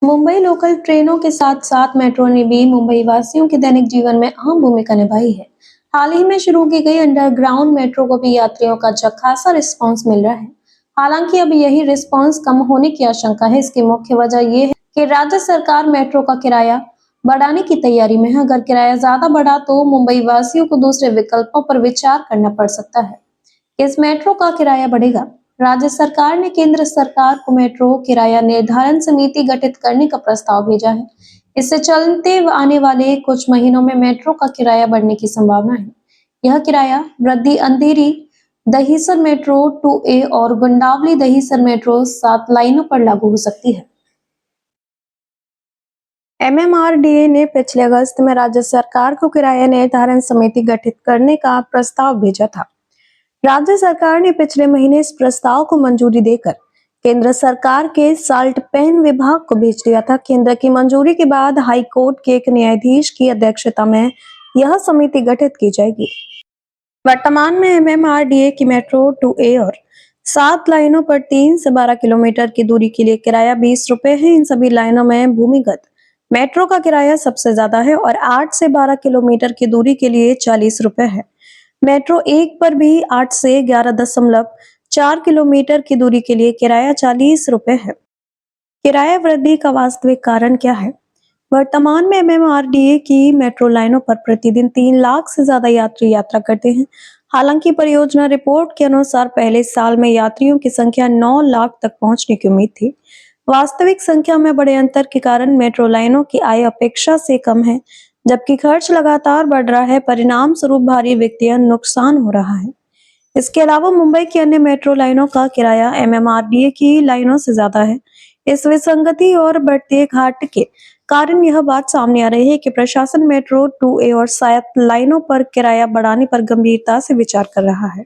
Mumbai local ट्रेनों के साथ साथ मेट्रो ने भी मुंबई वासियों के दैनिक जीवन में अहम भूमिका निभाई है। हाल ही में शुरू की गई अंडरग्राउंड मेट्रो को भी यात्रियों का अच्छा खासा रिस्पांस मिल रहा है। हालांकि अब यही रिस्पांस कम होने की आशंका है। इसकी मुख्य वजह यह है कि राज्य सरकार मेट्रो का किराया बढ़ाने की तैयारी में है। अगर किराया ज्यादा बढ़ा तो मुंबई वासियों को दूसरे विकल्पों पर विचार करना पड़ सकता है। इस मेट्रो का किराया बढ़ेगा। राज्य सरकार ने केंद्र सरकार को मेट्रो किराया निर्धारण समिति गठित करने का प्रस्ताव भेजा है। इससे चलते आने वाले कुछ महीनों में मेट्रो का किराया बढ़ने की संभावना है। यह किराया वृद्धि अंधेरी दहिसर मेट्रो 2A और गुंडावली दहिसर मेट्रो 7 लाइनों पर लागू हो सकती है। MMRDA ने पिछले अगस्त में राज्य सरकार को किराया निर्धारण समिति गठित करने का प्रस्ताव भेजा था। राज्य सरकार ने पिछले महीने इस प्रस्ताव को मंजूरी देकर केंद्र सरकार के साल्ट पेन विभाग को भेज दिया था। केंद्र की मंजूरी के बाद हाई कोर्ट के एक न्यायाधीश की अध्यक्षता में यह समिति गठित की जाएगी। वर्तमान में MMRDA की मेट्रो 2A और 7 लाइनों पर 3 से 12 किलोमीटर की दूरी के लिए किराया 20 रुपए है। इन सभी लाइनों में भूमिगत मेट्रो का किराया सबसे ज्यादा है और 8 से 12 किलोमीटर की दूरी के लिए 40 रुपए है। मेट्रो 1 पर भी 8 से 11.4 किलोमीटर की दूरी के लिए किराया 40 रुपए है। किराया वृद्धि का वास्तविक कारण क्या है? वर्तमान में MMRDA की मेट्रो लाइनों पर प्रतिदिन 3 लाख से ज्यादा यात्री यात्रा करते हैं। हालांकि परियोजना रिपोर्ट के अनुसार पहले साल में यात्रियों की संख्या 9 लाख तक पहुंचने की उम्मीद थी। वास्तविक संख्या में बड़े अंतर के कारण मेट्रो लाइनों की आय अपेक्षा से कम है, जबकि खर्च लगातार बढ़ रहा है। परिणाम स्वरूप भारी वित्तीय नुकसान हो रहा है। इसके अलावा मुंबई की अन्य मेट्रो लाइनों का किराया MMRDA की लाइनों से ज्यादा है। इस विसंगति और बढ़ते घाट के कारण यह बात सामने आ रही है कि प्रशासन मेट्रो 2A और 7 लाइनों पर किराया बढ़ाने पर गंभीरता से विचार कर रहा है।